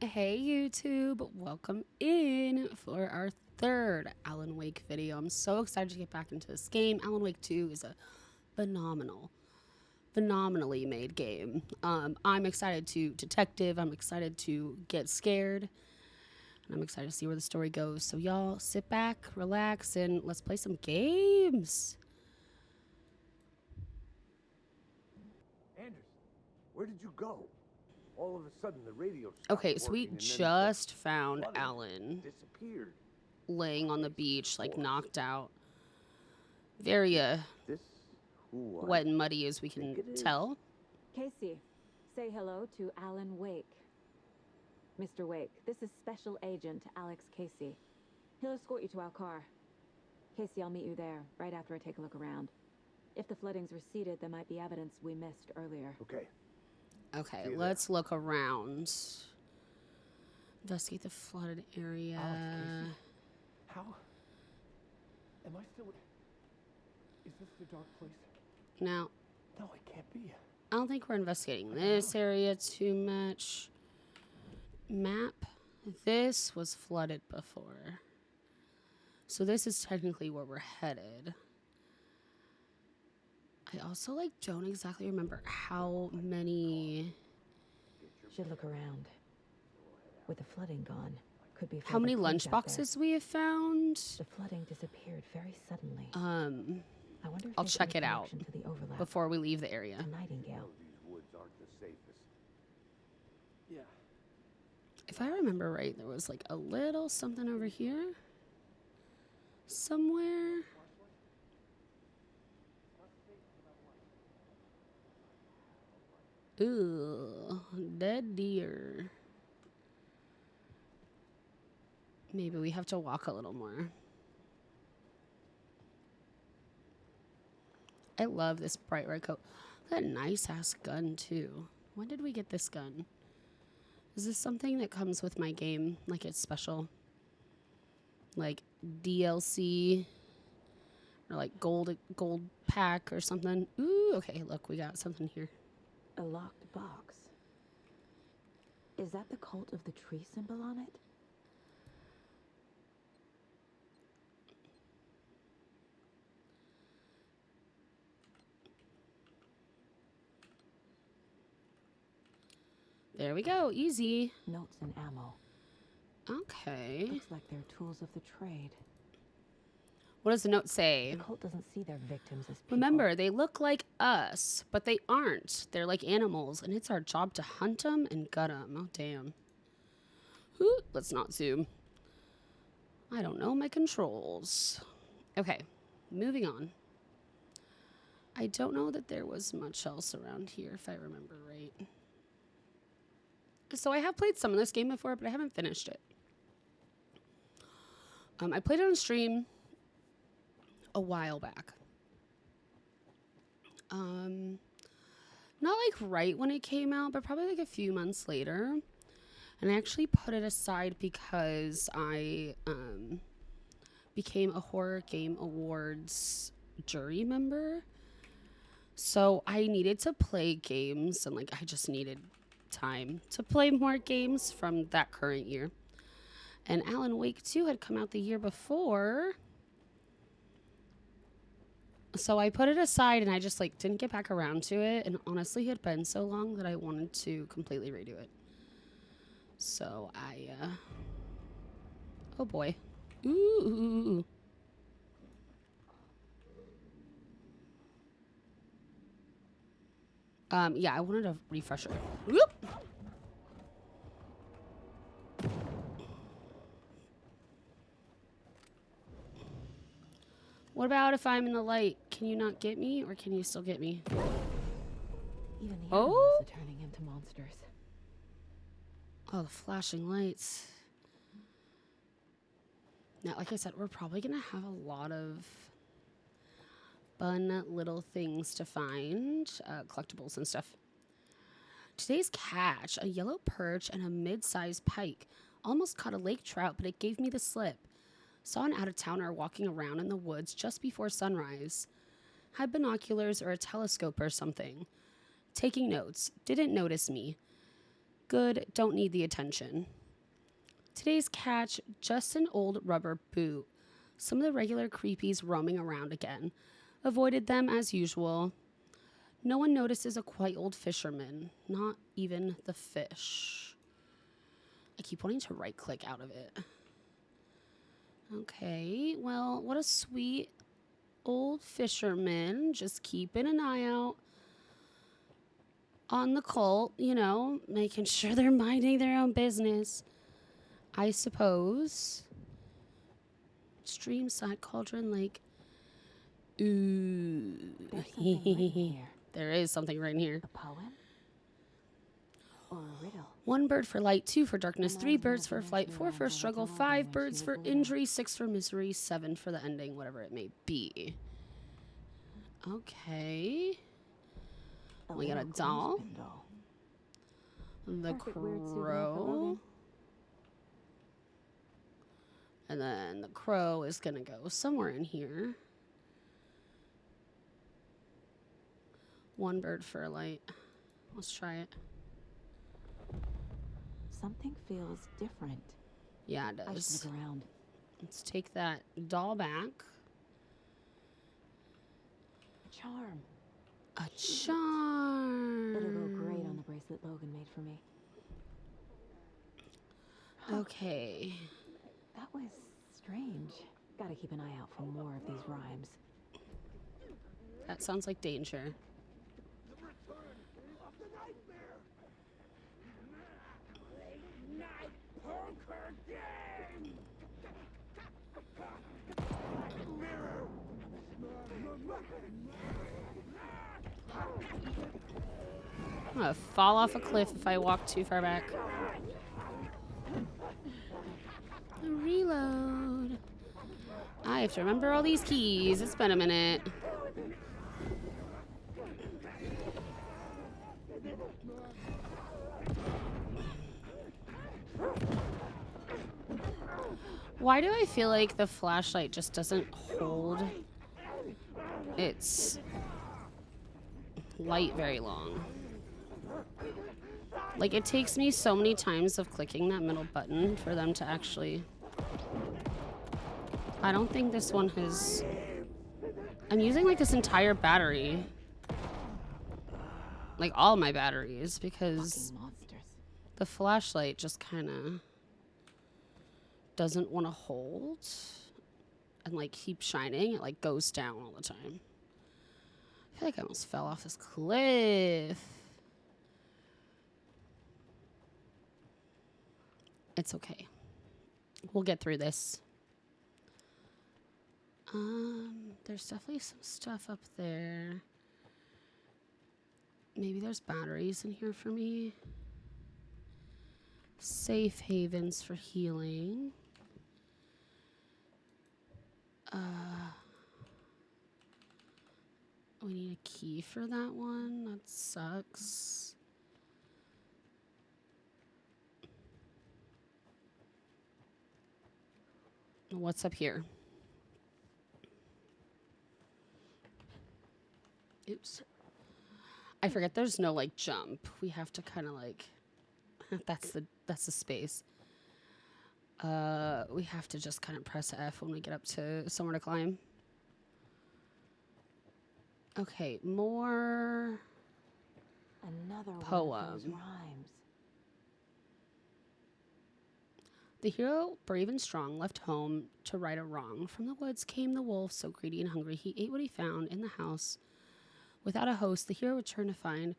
Hey YouTube, welcome in for our third Alan Wake video. I'm so excited to get back into this game. Alan Wake 2 is a phenomenally made game. I'm excited to detective, I'm excited to get scared, and I'm excited to see where the story goes. So y'all sit back, relax, and let's play some games. Anderson, where did you go? All of a sudden, the radio stopped Okay, so we working, and then just found flooding Alan disappeared. laying on the beach, like knocked out. Very This who I wet and muddy as we think can it is? tell. Casey, say hello to Alan Wake. Mr. Wake, this is Special Agent Alex Casey. He'll escort you to our car. Casey, I'll meet you there, right after I take a look around. If the flooding's receded, there might be evidence we missed earlier. Okay. Okay, See you let's look around. Investigate the flooded area. Alex Casey? How? Am I still? Is this the dark place? Now, No, it can't be. I don't think we're investigating this area too much. Map. This was flooded before. So this is technically where we're headed. I also don't exactly remember how many... Should look around. With the flooding gone, could be How many further clues lunch out there. boxes we have found. The flooding disappeared very suddenly. I wonder if I'll there's check any it out connection to the overlap. before we leave the area. To Nightingale. These woods aren't the safest. Yeah. If I remember right, there was a little something over here. Somewhere. Ooh, dead deer. Maybe we have to walk a little more. I love this bright red coat. That nice ass gun too. When did we get this gun? Is this something that comes with my game? Like it's special? Like DLC? Or like gold pack or something? Ooh, okay, look, we got something here. A locked box. Is that the cult of the tree symbol on it? There we go, easy. Notes and ammo. Okay. Looks like they're tools of the trade. What does the note say? The cult doesn't see their victims as people. Remember, they look like us, but they aren't. They're like animals, and it's our job to hunt them and gut them. Oh, damn. Ooh, let's not zoom. I don't know my controls. Okay, moving on. I don't know that there was much else around here, if I remember right. So I have played some of this game before, but I haven't finished it. I played it on stream a while back. Not right when it came out, but probably a few months later. And I actually put it aside because I became a Horror Game Awards jury member. So I needed to play games, and I just needed time to play more games from that current year. And Alan Wake 2 had come out the year before. So I put it aside and I just didn't get back around to it. And honestly, it had been so long that I wanted to completely redo it. So I, oh boy. Ooh. Yeah, I wanted a refresher. Whoop. What about if I'm in the light? Can you not get me, or can you still get me? Even the animals are turning into monsters. Oh, the flashing lights. Now, like I said, we're probably going to have a lot of fun little things to find, collectibles and stuff. Today's catch, a yellow perch and a mid-sized pike. Almost caught a lake trout, but it gave me the slip. Saw an out-of-towner walking around in the woods just before sunrise. Had binoculars or a telescope or something. Taking notes. Didn't notice me. Good, don't need the attention. Today's catch, just an old rubber boot. Some of the regular creepies roaming around again. Avoided them as usual. No one notices a quite old fisherman, not even the fish. I keep wanting to right click out of it. Okay, well, what a sweet old fisherman. Just keeping an eye out on the cult, you know, making sure they're minding their own business. I suppose. Streamside, Cauldron Lake. Ooh. There's something written here. There is something right in here. A poem? Or a riddle? 1 bird for light, 2 for darkness, The 3 man's birds for imagination flight, 4 for ran struggle, down to 5 Logan when birds she for was little. injury, 6 for misery, 7 for the ending, whatever it may be. Okay. We got a little doll. clothespin doll. The Perfect weird souvenir for crow. Logan. And then the crow is going to go somewhere in here. 1 bird for a light. Let's try it. Something feels different. Yeah, it I should does. look around. Let's take that doll back. A charm. A charm. It'll go great on the bracelet Logan made for me. Okay. That was strange. Gotta keep an eye out for more of these rhymes. That sounds like danger. I'm gonna fall off a cliff if I walk too far back. Reload. I have to remember all these keys. It's been a minute. Why do I feel like the flashlight just doesn't hold its light very long? Like, it takes me so many times of clicking that middle button for them to actually... I don't think this one has... I'm using, like, this entire battery. Like, all my batteries, because Fucking monsters. the flashlight just kind of doesn't want to hold and, like, keep shining. It, like, goes down all the time. I feel like I almost fell off this cliff. It's okay. We'll get through this. There's definitely some stuff up there. Maybe there's batteries in here for me. Safe havens for healing. We need a key for that one. That sucks. What's up here? Oops. I forget there's no like jump. We have to kind of like that's the space. We have to just kind of press F when we get up to somewhere to climb. Okay, more Another poem. one of those rhymes. The hero, brave and strong, left home to right a wrong. From the woods came the wolf, so greedy and hungry. He ate what he found in the house. Without a host, the hero returned to find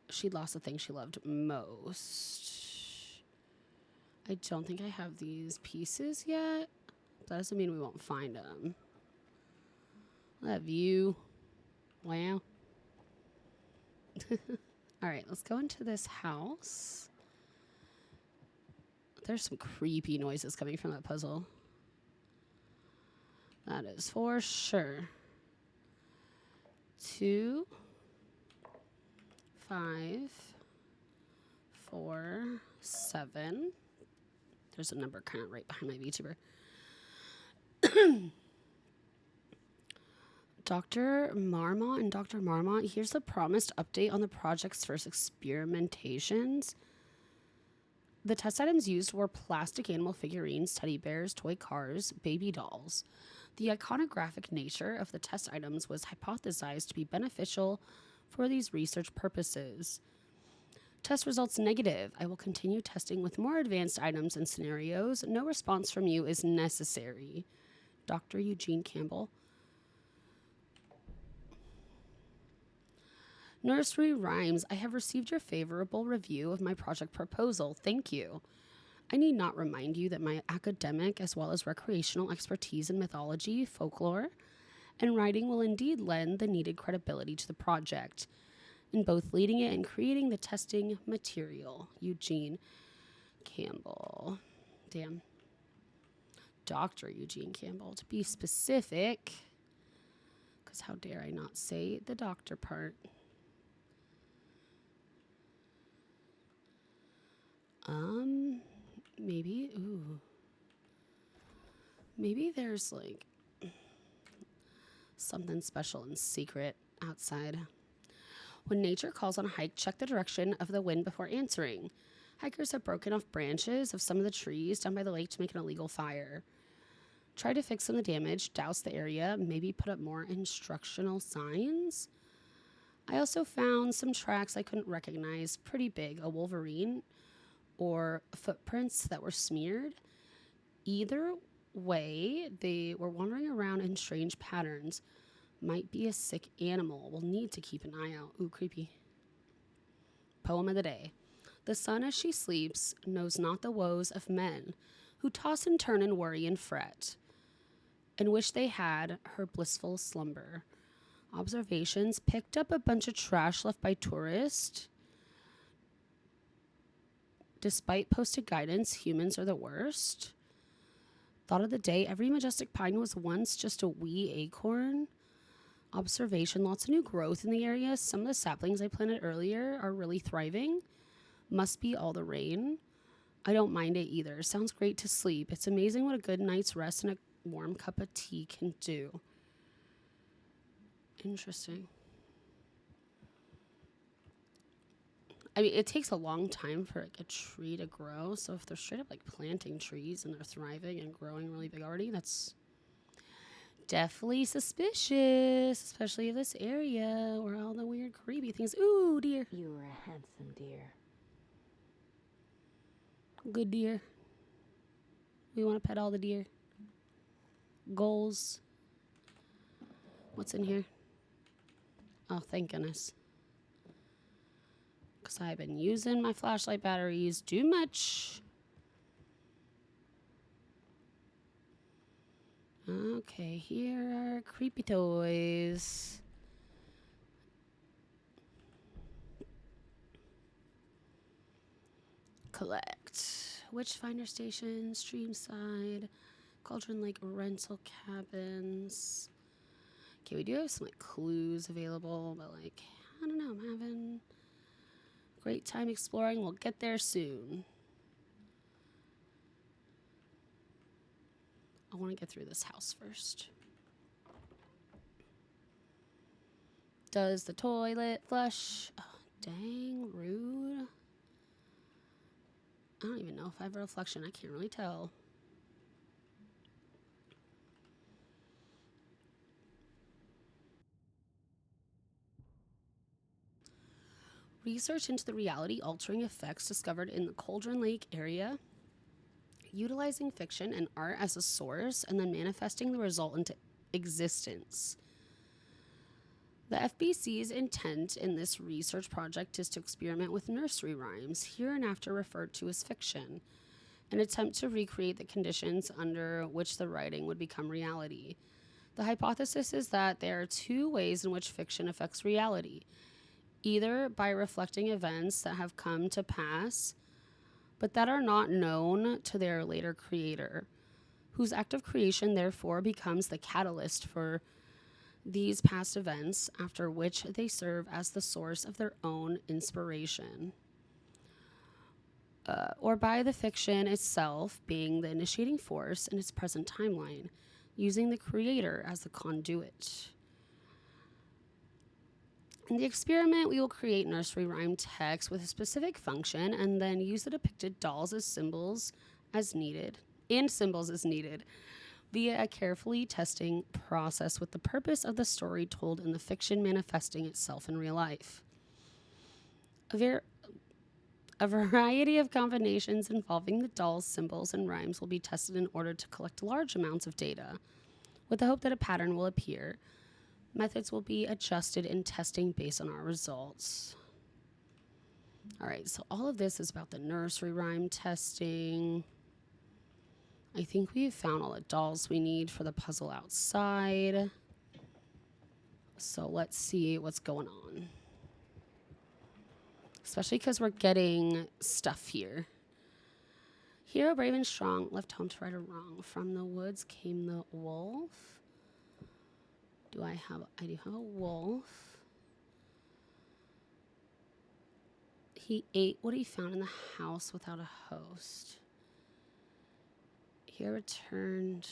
she'd lost the thing she loved most. I don't think I have these pieces yet. That doesn't mean we won't find them. That view. Wow. All right, let's go into this house. There's some creepy noises coming from that puzzle. That is for sure. 2, 5, 4, 7. There's a number kind of right behind my VTuber. Dr. Marmot and Dr. Marmot, here's the promised update on the project's first experimentations. The test items used were plastic animal figurines, teddy bears, toy cars, baby dolls. The iconographic nature of the test items was hypothesized to be beneficial for these research purposes. Test results negative. I will continue testing with more advanced items and scenarios. No response from you is necessary. Dr. Eugene Campbell. Nursery Rhymes. I have received your favorable review of my project proposal. Thank you. I need not remind you that my academic as well as recreational expertise in mythology, folklore, and writing will indeed lend the needed credibility to the project in both leading it and creating the testing material. Eugene Campbell. Damn. Dr. Eugene Campbell, to be specific, because how dare I not say the doctor part. Maybe, maybe there's like something special and secret outside. When nature calls on a hike, check the direction of the wind before answering. Hikers have broken off branches of some of the trees down by the lake to make an illegal fire. Try to fix some of the damage, douse the area, maybe put up more instructional signs. I also found some tracks I couldn't recognize, pretty big, a wolverine or footprints that were smeared. Either way, they were wandering around in strange patterns. Might be a sick animal. We'll need to keep an eye out. Ooh, creepy. Poem of the day. The sun as she sleeps knows not the woes of men who toss and turn and worry and fret and wish they had her blissful slumber. Observations. Picked up a bunch of trash left by tourists. Despite posted guidance, humans are the worst. Thought of the day. Every majestic pine was once just a wee acorn. Observation. Lots of new growth in the area. Some of the saplings I planted earlier are really thriving. Must be all the rain. I don't mind it either. Sounds great to sleep. It's amazing what a good night's rest and a warm cup of tea can do. Interesting. I mean, it takes a long time for like a tree to grow. So if they're straight up like planting trees and they're thriving and growing really big already, that's definitely suspicious, especially in this area where all the weird creepy things. Ooh, deer. You are a handsome deer. Good deer. We want to pet all the deer. Goals. What's in here? Oh, thank goodness. Because I've been using my flashlight batteries too much. Okay, here are creepy toys. Collect. Witchfinder Station, Streamside, Cauldron Lake rental cabins. Okay, we do have some like clues available, but like, I don't know, I'm having a great time exploring. We'll get there soon. I want to get through this house first. Does the toilet flush? Oh, dang, rude. I don't even know if I have a reflection. I can't really tell. Research into the reality-altering effects discovered in the Cauldron Lake area, utilizing fiction and art as a source, and then manifesting the result into existence. The FBC's intent in this research project is to experiment with nursery rhymes, hereinafter referred to as fiction, an attempt to recreate the conditions under which the writing would become reality. The hypothesis is that there are two ways in which fiction affects reality, either by reflecting events that have come to pass, but that are not known to their later creator, whose act of creation therefore becomes the catalyst for these past events, after which they serve as the source of their own inspiration. Or by the fiction itself being the initiating force in its present timeline, using the creator as the conduit. In the experiment, we will create nursery rhyme text with a specific function and then use the depicted dolls as symbols as needed, and symbols as needed, via a carefully testing process with the purpose of the story told in the fiction manifesting itself in real life. A variety of combinations involving the dolls, symbols, and rhymes will be tested in order to collect large amounts of data, with the hope that a pattern will appear. Methods will be adjusted in testing based on our results. All right, so all of this is about the nursery rhyme testing. I think we've found all the dolls we need for the puzzle outside. So let's see what's going on. Especially because we're getting stuff here. Hero, brave and strong, left home to right or wrong. From the woods came the wolf. I do have a wolf. He ate what he found in the house without a host. He returned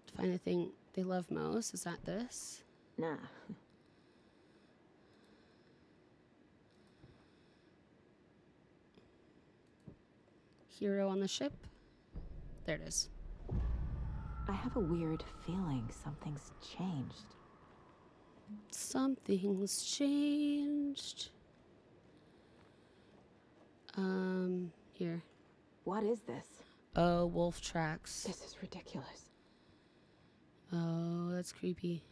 to find the thing they love most. Is that this? Nah. Hero on the ship. There it is. I have a weird feeling something's changed. Something's changed. Here. What is this? Oh, wolf tracks. This is ridiculous. Oh, that's creepy.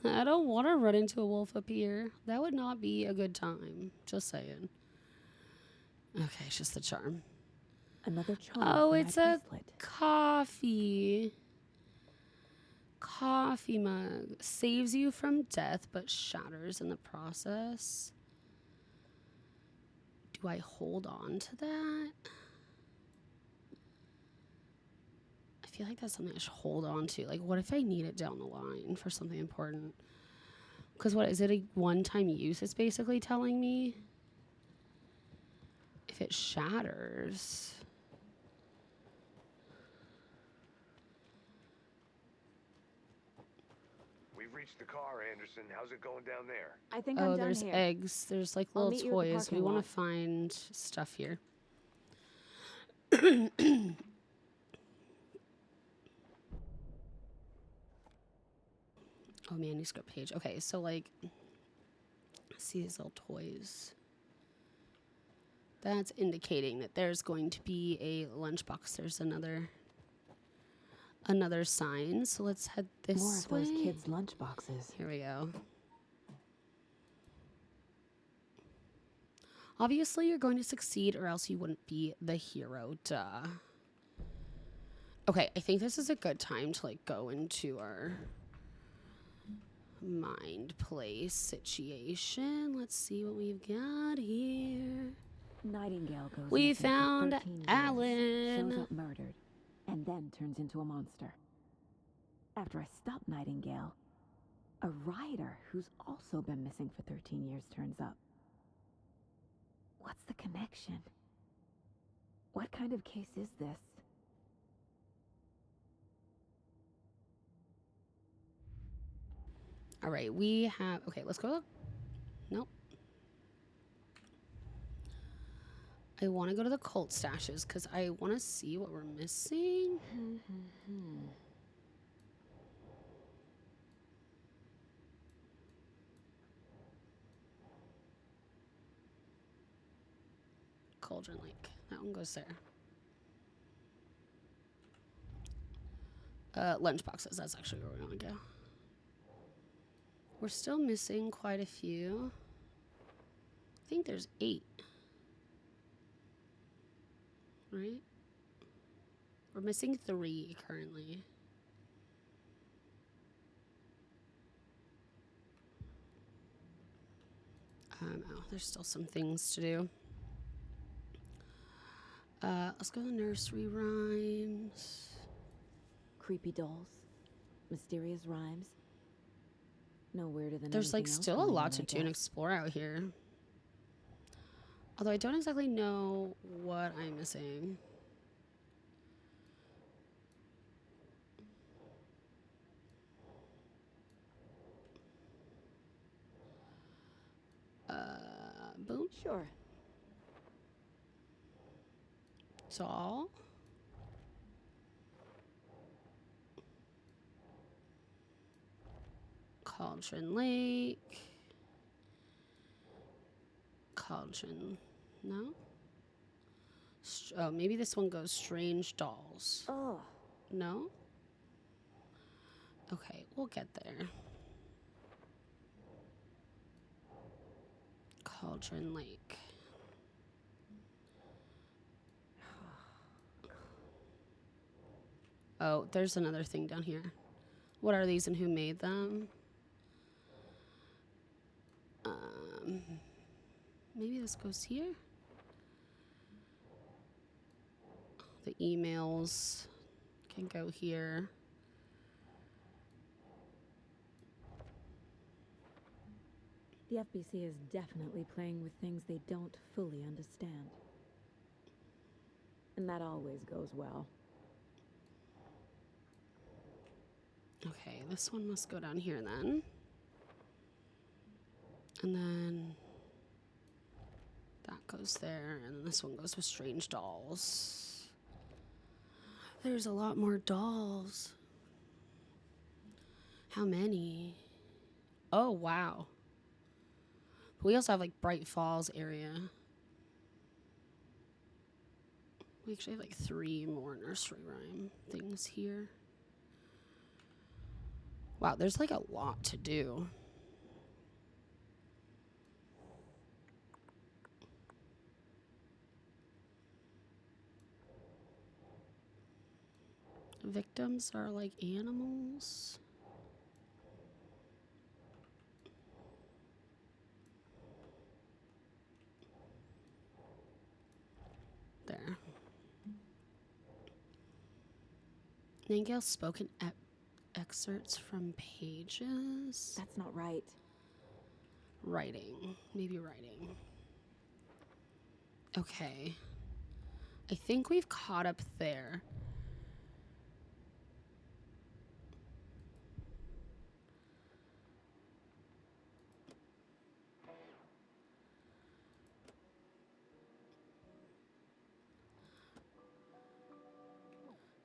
I don't want to run into a wolf up here. That would not be a good time. Just saying. Okay, it's just the charm. Another charm. Oh, for it's my a bracelet. coffee mug. Saves you from death, but shatters in the process. Do I hold on to that? I feel like that's something I should hold on to. Like, what if I need it down the line for something important? Because what, is it a one-time use it's basically telling me? If it shatters... We've reached the car, Anderson. How's it going down there? I think I'm Oh, done there's here. eggs. There's like I'll little meet you at the toys. We parking want lot. to find stuff here. Oh, manuscript page. Okay, so like, see these little toys. That's indicating that there's going to be a lunchbox. There's another sign. So let's head this More of way. those kids' lunchboxes. Here we go. Obviously, you're going to succeed or else you wouldn't be the hero, duh. Okay, I think this is a good time to like go into our mind play situation. Let's see what we've got here. Nightingale goes We missing for found 13 years, Alan. shows up murdered, and then turns into a monster. After I stop Nightingale, a rider who's also been missing for 13 years turns up. What's the connection? What kind of case is this? All right, we have... Okay, let's go. Nope. I want to go to the cult stashes because I want to see what we're missing. Cauldron Lake. That one goes there. Lunchboxes. That's actually where we want to go. We're still missing quite a few. I think there's 8. Right? We're missing 3 currently. Oh, there's still some things to do. Let's go to nursery rhymes. Creepy dolls, mysterious rhymes. No weirder than There's like anything else still a going lot on, to I do and guess. explore out here. Although I don't exactly know what I'm missing. Boom. Sure. Doll. Cauldron Lake. Cauldron. No? Oh, maybe this one goes Strange Dolls. Oh, No? Okay, we'll get there. Cauldron Lake. Oh, there's another thing down here. What are these and who made them? Maybe this goes here? The emails can go here. the FBC is definitely playing with things they don't fully understand. And that always goes well. Okay, this one must go down here then. And then that goes there, and then this one goes with Strange Dolls. There's a lot more dolls. How many? Oh, wow. We also have like Bright Falls area. We actually have like 3 more nursery rhyme things here. Wow, there's like a lot to do. Victims are like animals. There. Nightingale's spoken excerpts from pages. That's not right. Writing. Maybe writing. Okay. I think we've caught up there.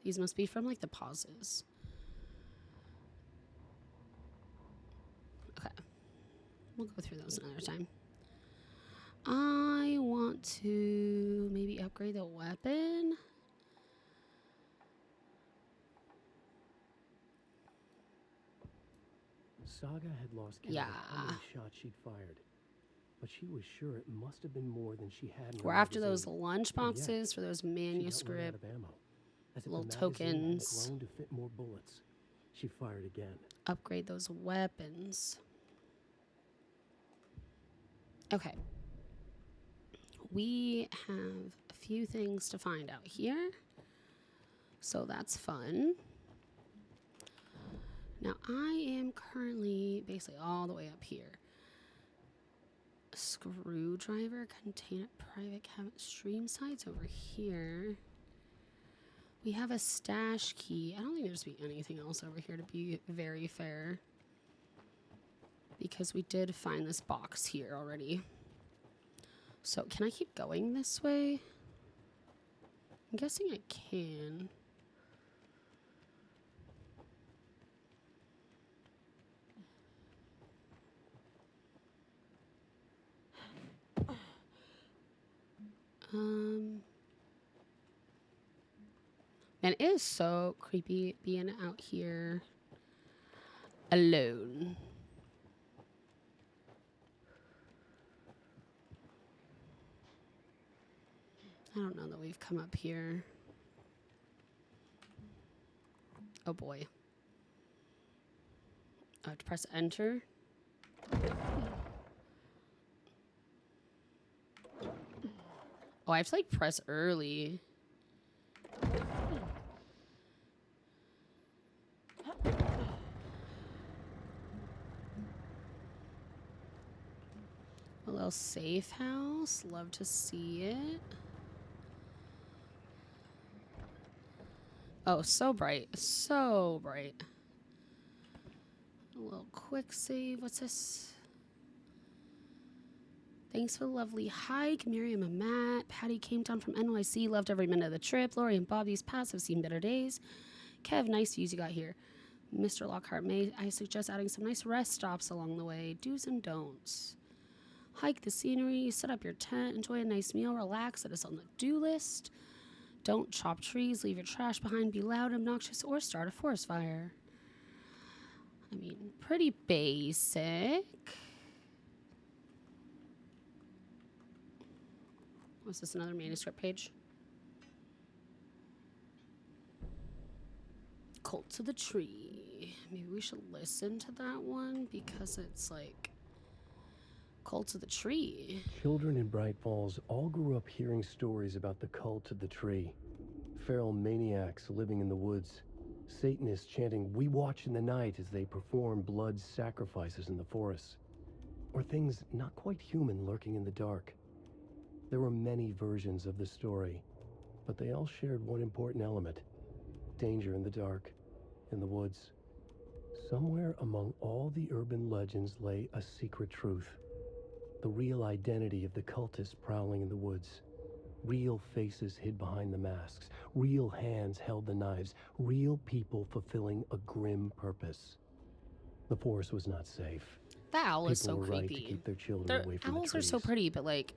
These must be from like the pauses. Okay. We'll go through those another time. I want to maybe upgrade the weapon. Saga had lost count of how many shots she'd fired, but she was sure it must have been more than she had in her We're after magazine. those lunch boxes for those She had run out manuscript of ammo. As if little the magazine had tokens. grown to fit more bullets. She fired again. Upgrade those weapons. Okay. We have a few things to find out here. So that's fun. Now I am currently basically all the way up here. A screwdriver, container, private cabinet, stream sides over here. We have a stash key. I don't think there's be anything else over here, to be very fair. Because we did find this box here already. So can I keep going this way? I'm guessing I can. And it is so creepy being out here alone. I don't know that we've come up here. Oh boy. I have to press enter. Oh, I have to like press early. A little safe house. Love to see it. Oh, so bright. So bright. A little quick save. What's this? Thanks for the lovely hike, Miriam and Matt. Patty came down from NYC, loved every minute of the trip. Lori and Bob, these paths have seen better days. Kev, nice views you got here. Mr. Lockhart, may I suggest adding some nice rest stops along the way. Do's and don'ts. Hike the scenery, set up your tent, enjoy a nice meal, relax, that is on the do list. Don't chop trees, leave your trash behind, be loud, obnoxious, or start a forest fire. I mean, pretty basic. Was this another manuscript page? Cult of the Tree. Maybe we should listen to that one because it's like Cult of the Tree. Children in Bright Falls all grew up hearing stories about the cult of the tree. Feral maniacs living in the woods. Satanists chanting, "We watch in the night," as they perform blood sacrifices in the forests. Or things not quite human lurking in the dark. There were many versions of the story, but they all shared one important element. Danger in the dark, in the woods. Somewhere among all the urban legends lay a secret truth. The real identity of the cultists prowling in the woods. Real faces hid behind the masks. Real hands held the knives. Real people fulfilling a grim purpose. The forest was not safe. That owl is so People were right creepy. to keep their children away from the Owls trees. are so pretty, but like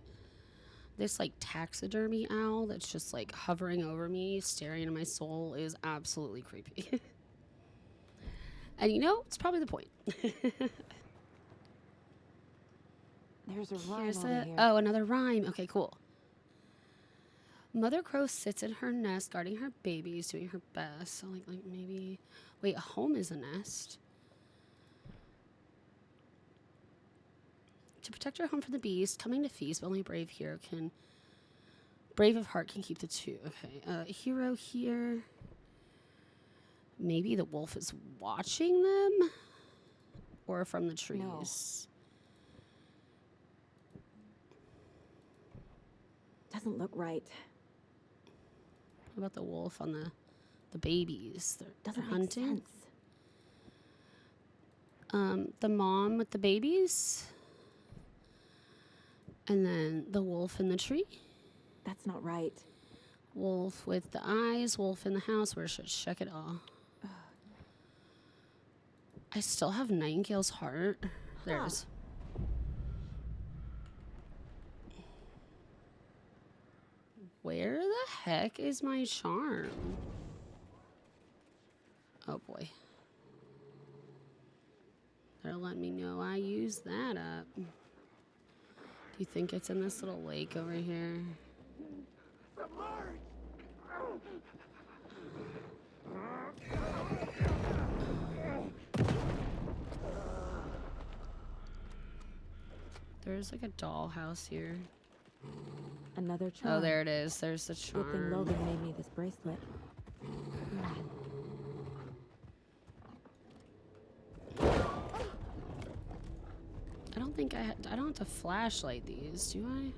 this like taxidermy owl that's just like hovering over me, staring into my soul is absolutely creepy. And you know, it's probably the point. There's a rhyme Here's over here. oh, another rhyme. Okay, cool. Mother Crow sits in her nest, guarding her babies, doing her best. So like maybe, wait, a home is a nest. To protect your home from the beast, coming to feast, but only brave of heart can keep the two. Okay, hero here. Maybe the wolf is watching them, or from the trees. No. Doesn't look right. What about the wolf on the babies? They're Doesn't make hunting. sense. The mom with the babies. And then the wolf in the tree. That's not right. Wolf with the eyes. Wolf in the house. Where should I check it all? I still have Nightingale's heart. There it is. Where the heck is my charm? Oh boy. They're letting me know I used that up. Do you think it's in this little lake over here? There's like a dollhouse here. Another charm. Oh, there it is. There's the Good thing charm. Logan made me this bracelet. I don't think I don't have to flashlight these, do I?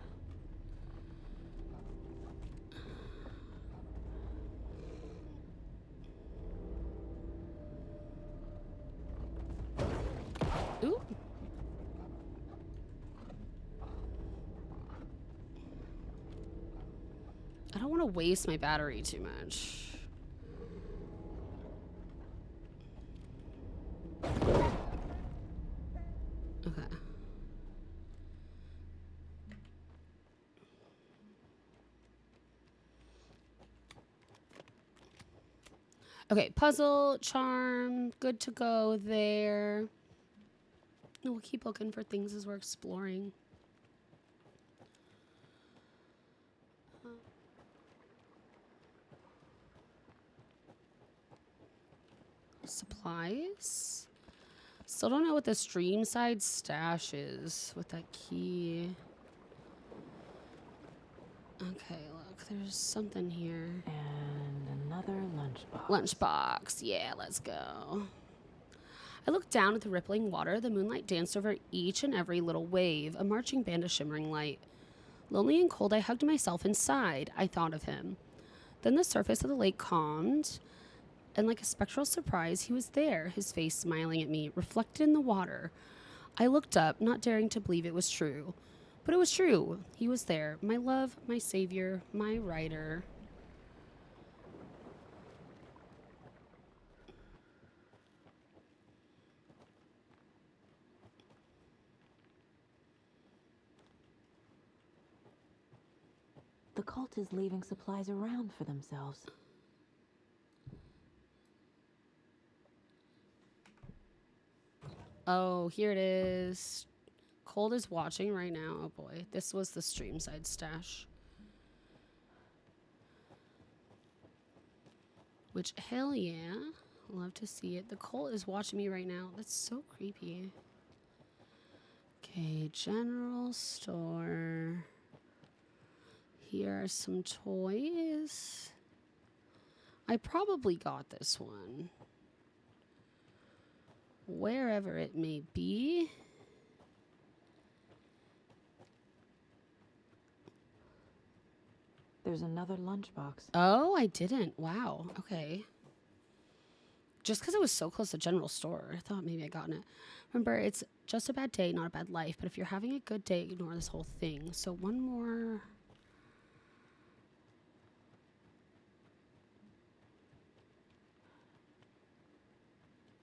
Ooh. I don't want to waste my battery too much. Okay. Okay, puzzle, charm, good to go there. And we'll keep looking for things as we're exploring. Supplies. Still don't know what the stream side stash is with that key. Okay, look, there's something here. And another lunchbox. Lunchbox. Yeah, let's go. I looked down at the rippling water. The moonlight danced over each and every little wave, a marching band of shimmering light. Lonely and cold, I hugged myself and sighed. I thought of him. Then the surface of the lake calmed, and like a spectral surprise, he was there, his face smiling at me, reflected in the water. I looked up, not daring to believe it was true. But it was true. He was there. My love, my savior, my writer. The cult is leaving supplies around for themselves. Oh, here it is. Cold is watching right now. Oh boy. This was the stream side stash. Which, hell yeah. Love to see it. The cult is watching me right now. That's so creepy. Okay, general store. Here are some toys. I probably got this one. Wherever it may be. There's another lunchbox. Oh, I didn't. Wow. Okay. Just because it was so close to general store, I thought maybe I'd gotten it. Remember, it's just a bad day, not a bad life. But if you're having a good day, ignore this whole thing. So one more.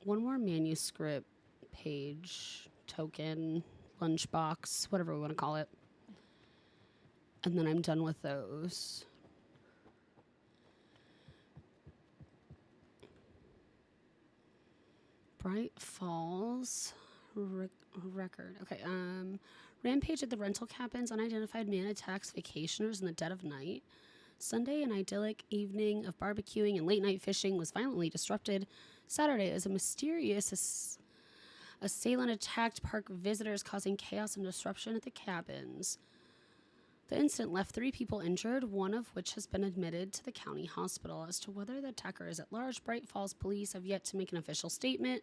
One more manuscript page, token, lunchbox, whatever we want to call it. And then I'm done with those. Bright Falls record. Okay, rampage at the rental cabins. Unidentified man attacks vacationers in the dead of night. Sunday, an idyllic evening of barbecuing and late night fishing was violently disrupted. Saturday, as a mysterious assailant attacked park visitors, causing chaos and disruption at the cabins. The incident left 3 people injured, one of which has been admitted to the county hospital. As to whether the attacker is at large, Bright Falls police have yet to make an official statement,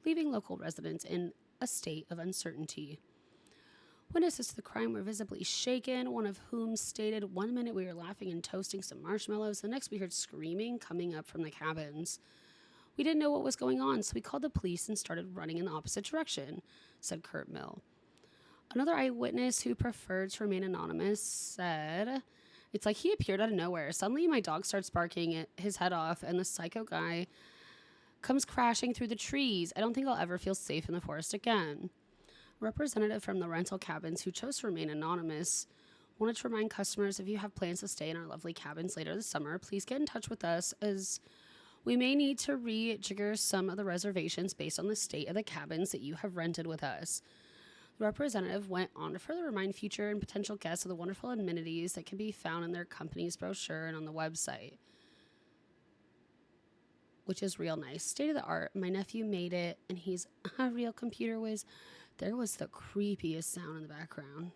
leaving local residents in a state of uncertainty. Witnesses to the crime were visibly shaken, one of whom stated, "One minute we were laughing and toasting some marshmallows, the next we heard screaming coming up from the cabins. We didn't know what was going on, so we called the police and started running in the opposite direction," said Kurt Mill. Another eyewitness who preferred to remain anonymous said, "It's like he appeared out of nowhere. Suddenly my dog starts barking his head off and the psycho guy comes crashing through the trees. I don't think I'll ever feel safe in the forest again." A representative from the rental cabins who chose to remain anonymous wanted to remind customers, if you have plans to stay in our lovely cabins later this summer, please get in touch with us, as we may need to rejigger some of the reservations based on the state of the cabins that you have rented with us. The representative went on to further remind future and potential guests of the wonderful amenities that can be found in their company's brochure and on the website, which is real nice. State of the art. My nephew made it, and he's a real computer whiz. There was the creepiest sound in the background.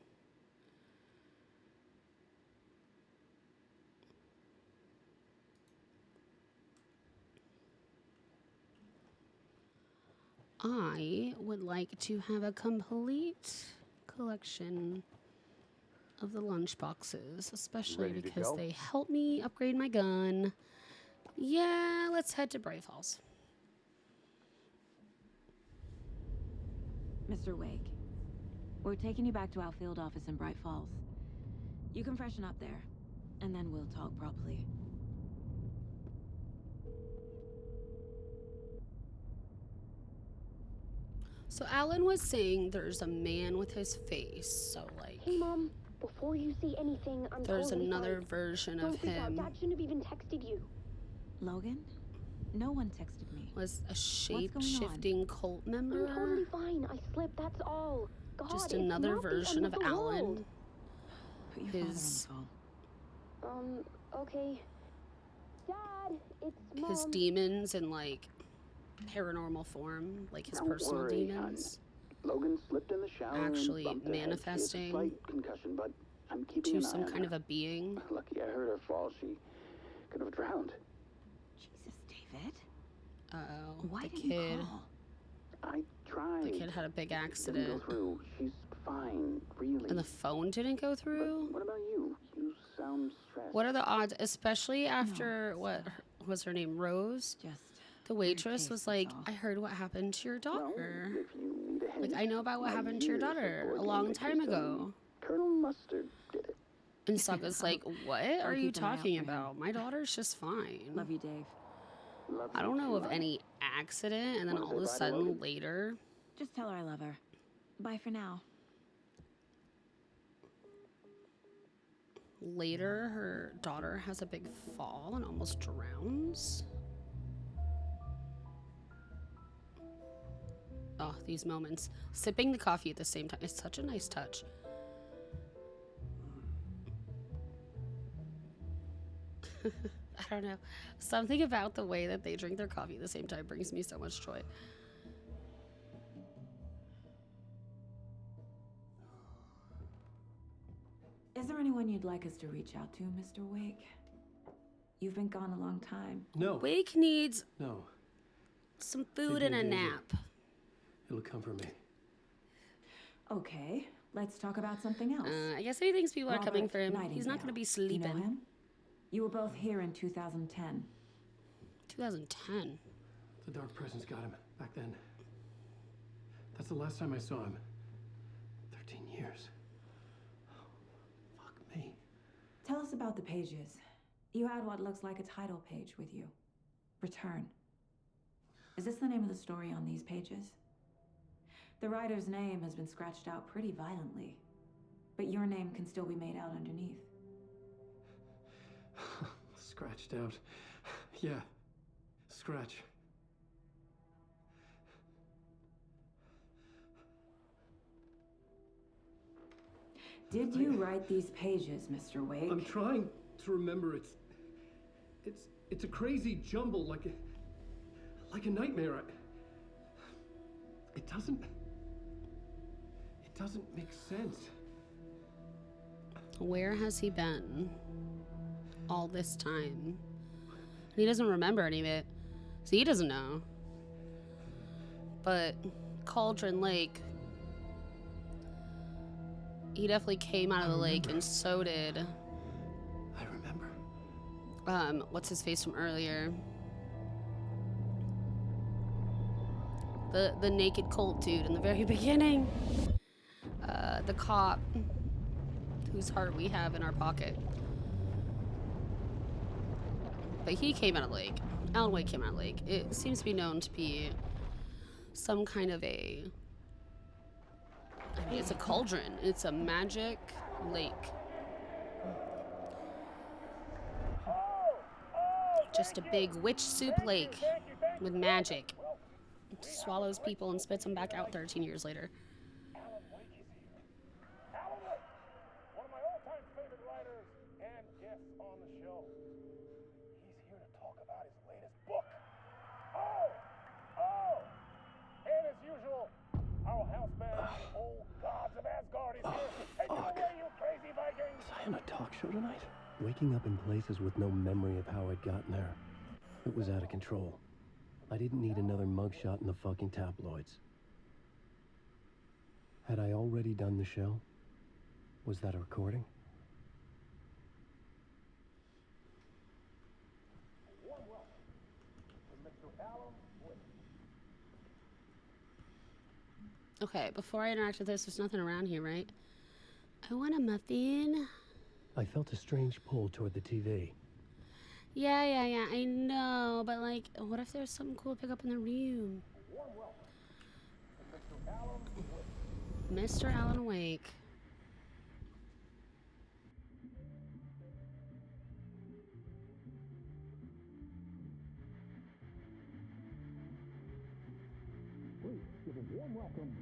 I would like to have a complete collection of the lunch boxes, especially Ready to because go? they help me upgrade my gun. Yeah, let's head to Bright Falls. Mr. Wake, we're taking you back to our field office in Bright Falls. You can freshen up there, and then we'll talk properly. So Alan was saying there's a man with his face, so like, Hey, Mom. Before you see anything, I'm there's totally another fine. version Don't of freak out. him. Dad shouldn't have even texted you. Logan? No one texted me. Was a going shape-shifting cult member. I'm totally fine. I slipped, that's all. God, Just it's another not the version end of the Alan. world. Put your His- father on the phone. Okay. Dad, it's Mom. His demons in like paranormal form, like his Don't personal worry, demons. Logan slipped in the shower Actually and bumped her head. She has a manifesting slight concussion, but I'm keeping to an eye some on kind her. of a being. Lucky I heard her fall. She could have drowned. Jesus, David. Uh-oh. Why The didn't you kid. call? I tried. The kid had a big Didn't go accident. through. She's fine, really. And the phone didn't go But through? what about you? You sound stressed. What are the odds? Especially after, it's what was her name? Rose? Just The waitress case, was that's like, all. I heard what happened to your Well, daughter. if you need a hint, Like, I know about what my happened to your years of daughter a board long game time makes me ago. Colonel Mustard did it. And Saga's like, what are you keep an eye out talking for him. about? My daughter's just fine. Love you, Dave. Love I you don't know too, of honey. any accident, and then Wanna all of a say bye to sudden Logan? later, Just tell her I love her. Bye for now. her daughter has a big fall and almost drowns. Oh, these moments. Sipping the coffee at the same time. It's such a nice touch. I don't know. Something about the way that they drink their coffee at the same time brings me so much joy. Is there anyone you'd like us to reach out to, Mr. Wake? You've been gone a long time. No. Wake needs No. some food and a Danger. nap. It'll come from me. Okay, let's talk about something else. I guess if he thinks people are coming Robert for him, he's not Nightingale. going to be You sleeping. know him? You were both here in 2010. 2010. The dark presence got him back then. That's the last time I saw him. 13 years. Fuck me. Tell us about the pages. You had what looks like a title page with you. Return. Is this the name of the story on these pages? The writer's name has been scratched out pretty violently, but your name can still be made out underneath. Scratched out. Yeah. Scratch. Did you write these pages, Mr. Wake? I'm trying to remember. It's a crazy jumble, like a nightmare. It doesn't make sense. Where has he been all this time? He doesn't remember any of it, so he doesn't know. But Cauldron Lake, he definitely came out of the lake, and so did I remember. what's his face from earlier, the naked cult dude in the very beginning, the cop whose heart we have in our pocket. But he came out of the lake. Alan Wake came out of the lake. It seems to be known to be some kind of a... I mean, it's a cauldron. It's a magic lake. Just a big witch soup lake with magic. Swallows people and spits them back out 13 years later. Alan Wake is here. Alan Wake, one of my all-time favorite writers and guests on the show. He's here to talk about his latest book. And as usual, our house band, old gods of Asgard, is here. Take it away, you crazy Vikings! Was I on a talk show tonight? Waking up in places with no memory of how I'd gotten there. It was out of control. I didn't need another mugshot in the fucking tabloids. Had I already done the show? Was that a recording? Warm welcome to Mr. Alan Wake. Okay, before I interact with this, there's nothing around here, right? I want a muffin. I felt a strange pull toward the TV. Yeah, I know, but like, what if there's something cool to pick up in the room? Warm welcome to Mr. Alan Wake. Mr. Alan Wake. Please give a warm welcome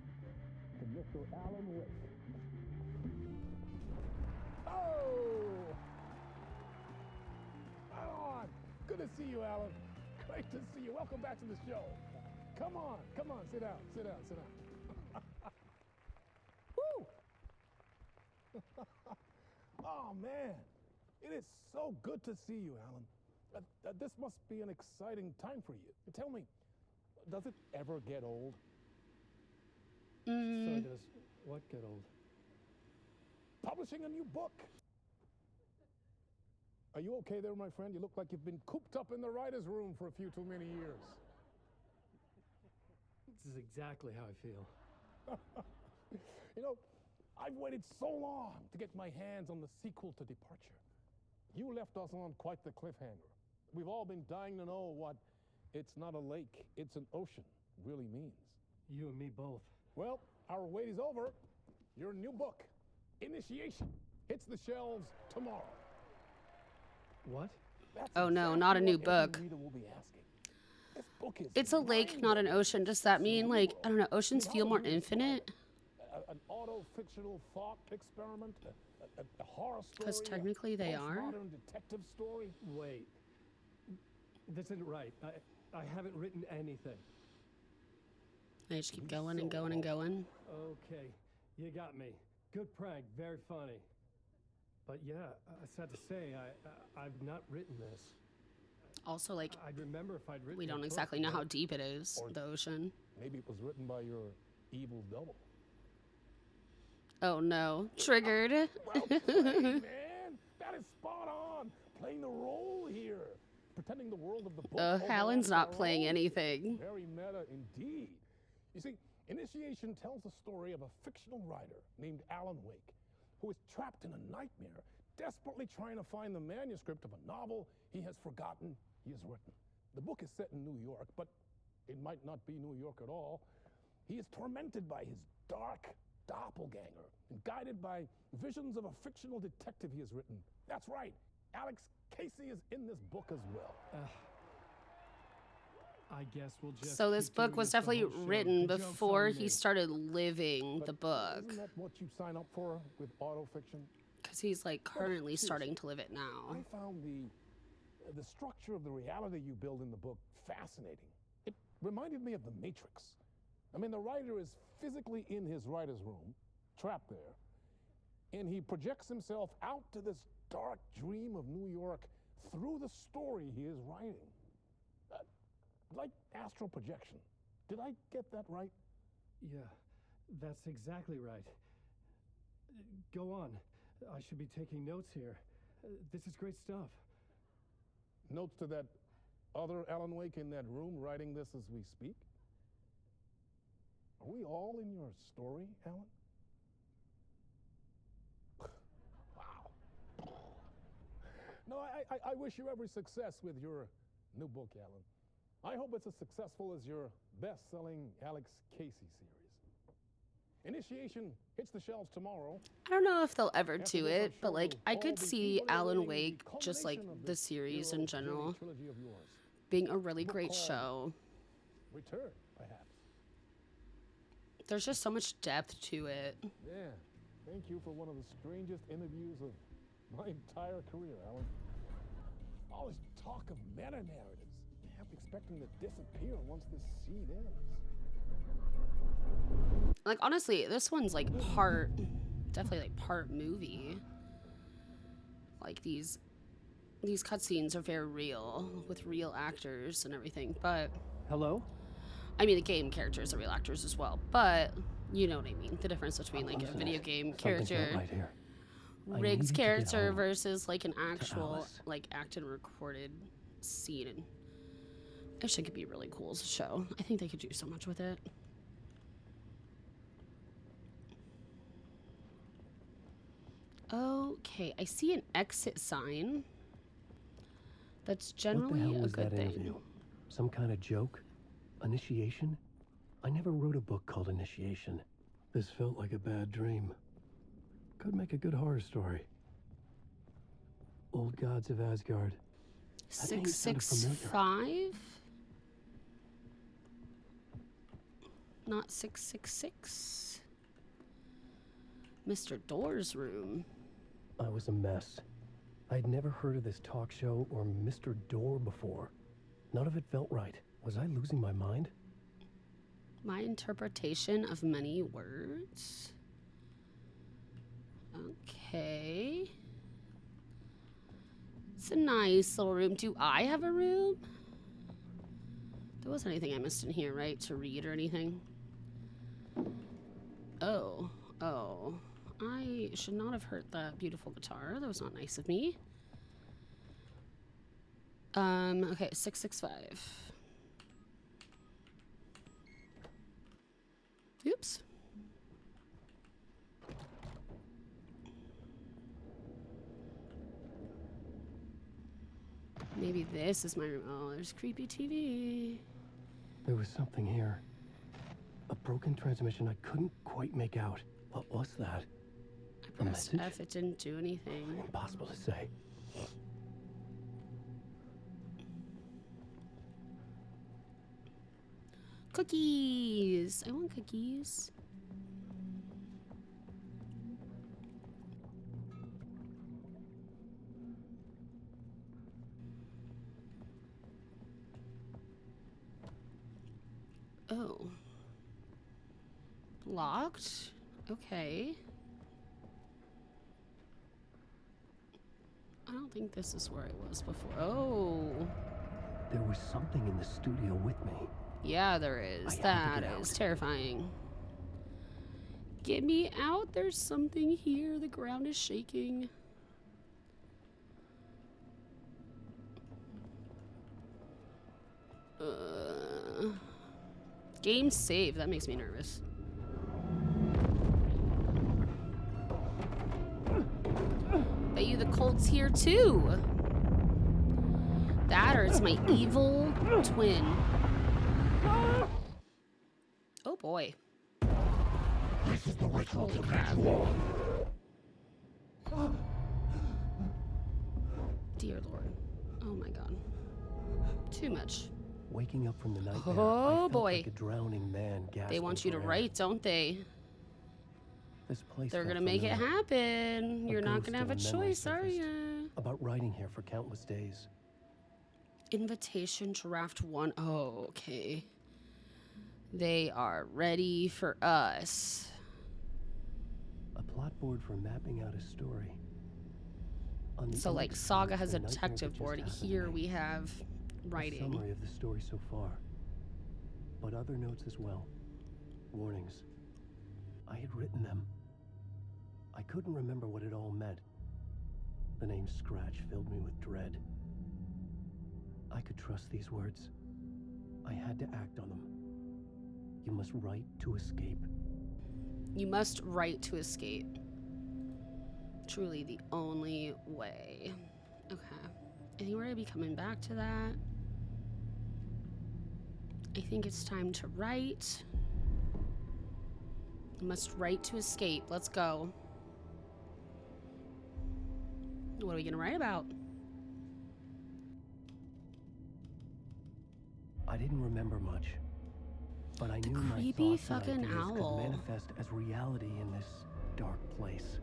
to Mr. Alan Wake. Oh! Alan! Good to see you, Alan. Great to see you. Welcome back to the show. Come on, sit down. Woo! Oh, man. It is so good to see you, Alan. This must be an exciting time for you. Tell me, does it ever get old? So does what get old? Publishing a new book. Are you okay there, my friend? You look like you've been cooped up in the writer's room for a few too many years. This is exactly how I feel. You know, I've waited so long to get my hands on the sequel to Departure. You left us on quite the cliffhanger. We've all been dying to know what "it's not a lake, it's an ocean" really means. You and me both. Well, our wait is over. Your new book, Initiation, hits the shelves tomorrow. What? That's Oh, no, exactly not a new what every book. reader will be asking. This book is It's a lake, not an ocean. Does that mean, like, I don't know, oceans feel more infinite? An auto-fictional thought experiment, a horror story, 'Cause technically they are. postmodern detective story. Wait. This isn't right. I haven't written anything. They just keep going and going and going. Okay, you got me. Good prank, very funny. But yeah, sad to say, I've not written this. Also, like, I'd remember if I'd written. we a don't book, exactly know but how deep it is, the ocean. Maybe it was written by your evil double. Oh no, triggered. Well played, man. That is spot on. Playing the role here. Pretending the world of the book. Alan's overlaps not our playing own. anything. Very meta indeed. You see, Initiation tells the story of a fictional writer named Alan Wake, who is trapped in a nightmare, desperately trying to find the manuscript of a novel he has forgotten he has written. The book is set in New York, but it might not be New York at all. He is tormented by his dark doppelganger and guided by visions of a fictional detective he has written. That's right, Alex Casey is in this book as well. I guess we'll just. So this keep book doing was this the definitely whole show. written The joke's before on he me. started living the book. Isn't that what you sign up for with autofiction? Because he's, like, currently seriously, starting to live it now. I found the structure of the reality you build in the book fascinating. It reminded me of The Matrix. I mean, the writer is physically in his writer's room, trapped there, and he projects himself out to this dark dream of New York through the story he is writing. Like astral projection. Did I get that right? Yeah, that's exactly right. Go on. I should be taking notes here. This is great stuff. Notes to that other Alan Wake in that room writing this as we speak? Are we all in your story, Alan? Wow. No, I wish you every success with your new book, Alan. I hope it's as successful as your best-selling Alex Casey series. Initiation hits the shelves tomorrow. I don't know if they'll ever After do this, our it, but, show like, will I all could be see eagerly Alan awaiting Wake, the just like culmination of the this series hero in journey general, trilogy of yours. being a really Book great called show. Return, perhaps. There's just so much depth to it. Yeah. Thank you for one of the strangest interviews of my entire career, Alan. All this talk of meta-narratives. I'm expecting to disappear once this scene ends. Like, honestly, this one's like definitely like part movie. Like, these cutscenes are very real with real actors and everything, but Hello? I mean, the game characters are real actors as well, but you know what I mean. The difference between like a Listen, video game something's not character, right here. I need Riggs you to get character home versus like an actual Alice. like acted and recorded scene. And I think it could be really cool as a show. I think they could do so much with it. Okay, I see an exit sign. That's What the generally hell a was good that thing. interview? Some kind of joke? Initiation? I never wrote a book called Initiation. This felt like a bad dream. Could make a good horror story. Old gods of Asgard. That name sounded familiar. 665? Not 666. Mr. Door's room. I was a mess. I'd never heard of this talk show or Mr. Door before. None of it felt right. Was I losing my mind? My interpretation of many words. Okay. It's a nice little room. Do I have a room? There wasn't anything I missed in here, right? To read or anything? Oh. Oh. I should not have hurt that beautiful guitar. That was not nice of me. Okay, 665. Oops. Maybe this is my room. Oh, there's creepy TV. There was something here. A broken transmission I couldn't quite make out. What was that? I A pressed message? F, it didn't do anything. Impossible to say. Cookies! I want cookies. Oh. Locked? Okay. I don't think this is where I was before. Oh. There was something in the studio with me. Yeah, there is. I had to That get is out. terrifying. Get me out. There's something here. The ground is shaking. Game save. That makes me nervous. Bet you the cult's here too. That or it's my evil twin. Oh boy. Holy crap. Dear Lord. Oh my god. Too much. Waking up from the nightmare, I Oh felt boy. like a drowning man gasping They want you to for air. write, don't they? This place They're felt gonna make it familiar. happen. You're not ghost gonna have a of a memory choice, are surfaced. you? About writing here for countless days. Invitation draft 1. Oh, okay. They are ready for us. A plot board for mapping out a story. On the So, like, index Saga cards, has the a nightmare that detective just board. happened to Here me. we have A writing. summary of the story so far. But other notes as well. Warnings. I had written them. I couldn't remember what it all meant. The name Scratch filled me with dread. I could trust these words. I had to act on them. You must write to escape. You must write to escape. Truly the only way. Okay. I think we're gonna be coming back to that. I think it's time to write. You must write to escape. Let's go. What are we gonna write about? I didn't remember much, but I The knew my creepy thoughts fucking and ideas owl. could manifest as reality in this dark place.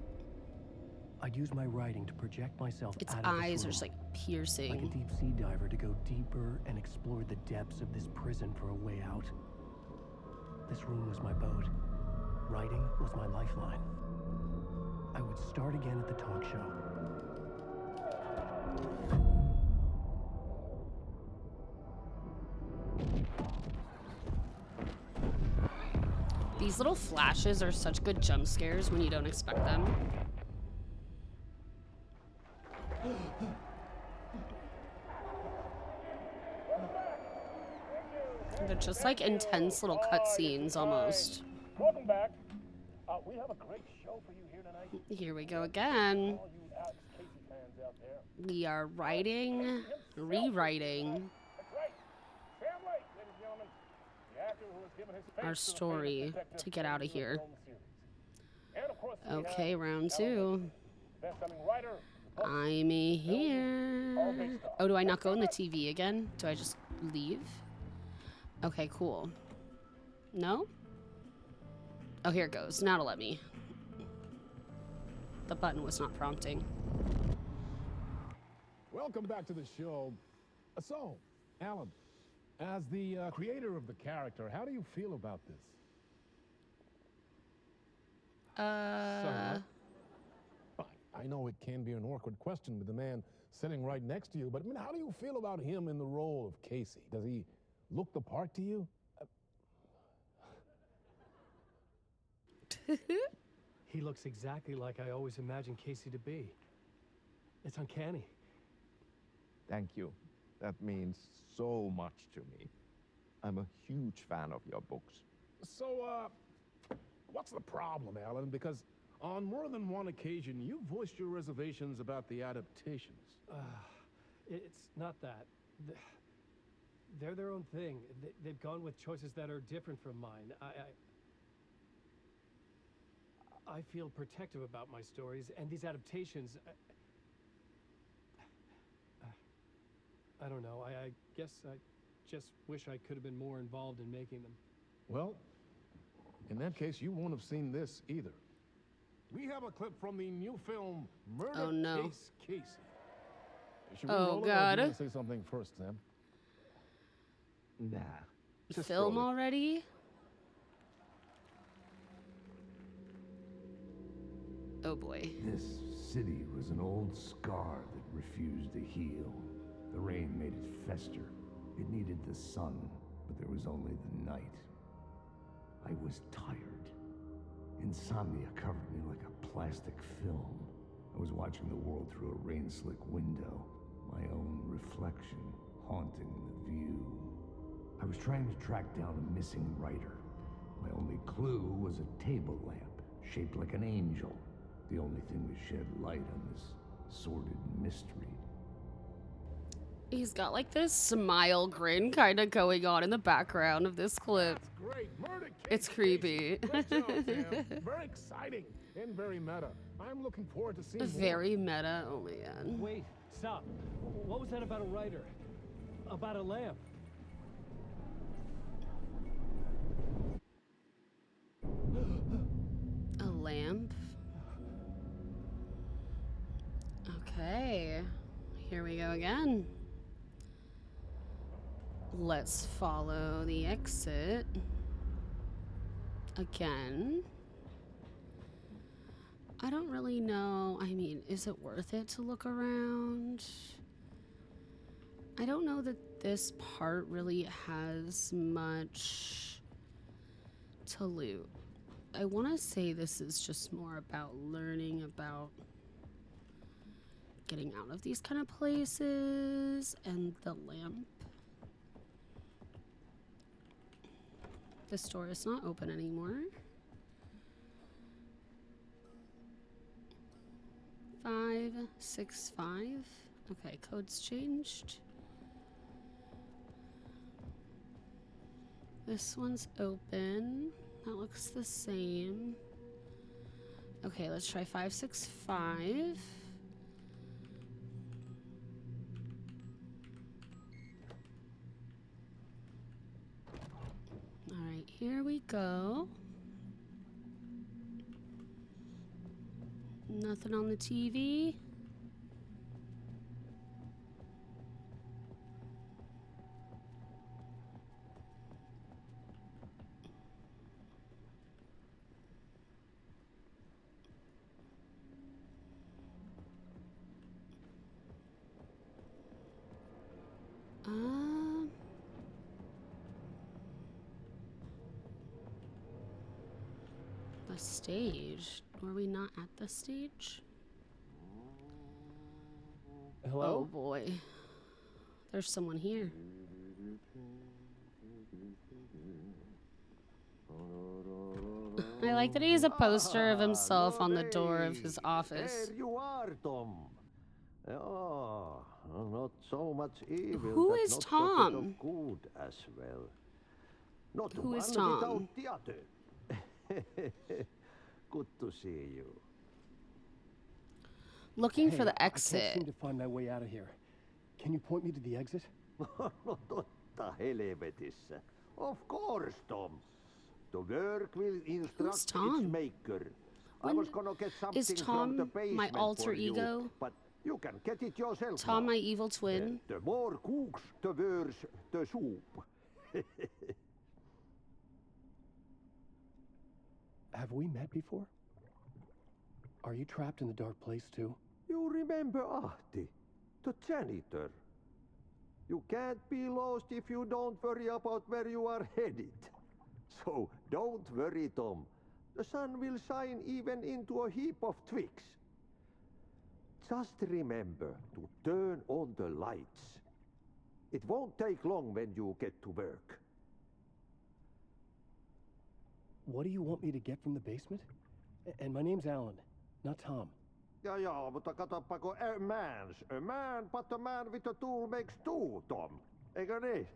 I'd use my writing to project myself Its out of eyes this are room, just like like a piercing. deep sea diver to go deeper and explore the depths of this prison for a way out. This room was my boat. Writing was my lifeline. I would start again at the talk show. These little flashes are such good jump scares when you don't expect them. They're just like intense little cutscenes almost. Welcome back. We have a great show for you here tonight. Here we go again. All you Alex Casey fans out there. We are writing, rewriting That's right. Sam Lake, ladies and gentlemen. The actor who has given his face our to the story famous detective to get out of Cauldron here. Lake series. And of course, we Okay, have round Alan 2. Wake, best-selling writer, book, I'm here. Oh, do I not go in the TV again? Do I just leave? Okay, cool. No? Oh, here it goes. Now to let me. The button was not prompting. Welcome back to the show. So, Alan, as the creator of the character, how do you feel about this? I know it can be an awkward question with the man sitting right next to you, but I mean, how do you feel about him in the role of Casey? Does he look the part to you? He looks exactly like I always imagined Casey to be. It's uncanny. Thank you. That means so much to me. I'm a huge fan of your books. So, what's the problem, Alan? Because on more than one occasion, you voiced your reservations about the adaptations. It's not that. They're their own thing. They've gone with choices that are different from mine. I feel protective about my stories, and these adaptations... I don't know. I guess I just wish I could have been more involved in making them. Well, in that case, you won't have seen this either. We have a clip from the new film, Murder Oh, no. Case Casey. Should we Oh, roll it, or God. do you want to say something first, Sam? Nah. Just Film roll it. already? Oh boy. This city was an old scar that refused to heal. The rain made it fester. It needed the sun, but there was only the night. I was tired. Insomnia covered me like a plastic film. I was watching the world through a rain-slick window, my own reflection haunting the view. I was trying to track down a missing writer. My only clue was a table lamp, shaped like an angel. The only thing to shed light on this sordid mystery. He's got like this smile grin kind of going on in the background of this clip. That's great. Murder Case It's Casey. creepy. Great job, Sam. Very exciting and very meta. I'm looking forward to seeing more. Very meta. Oh man. Wait, stop. What was that about a writer? About a lamp? A lamp. Okay. Here we go again. Let's follow the exit. Again. I don't really know. I mean, is it worth it to look around? I don't know that this part really has much to loot. I want to say this is just more about learning about getting out of these kind of places and the lamp. This door is not open anymore. 565. Okay, code's changed. This one's open. That looks the same. Okay, let's try 565. All right, here we go. Nothing on the TV. The stage. Were we not at the stage? Hello? Oh boy. There's someone here. I like that he has a poster of himself on the door of his office. There you are, Tom. Oh, not so much evil. Who but is not a bit Tom? of good as well. Not Who is one Tom? without the other. Good to see you. Looking for the I can't exit. seem to find my way out of here. Can you point me to the exit? No totta helvetissä. Of course, Tom. The work will instruct its Tom? maker. I When was gonna get something is from the Tom basement my alter for you, ego? but you can get it yourself Tom, now. my evil twin. The more cooks, the worse the soup. Have we met before? Are you trapped in the dark place too? You remember Ahti, the janitor. You can't be lost if you don't worry about where you are headed. So don't worry, Tom. The sun will shine even into a heap of twigs. Just remember to turn on the lights. It won't take long when you get to work. What do you want me to get from the basement? And my name's Alan, not Tom. Ja, mutta katsoppa, kun a man, but a man with a tool makes two, Tom. Eikö niin?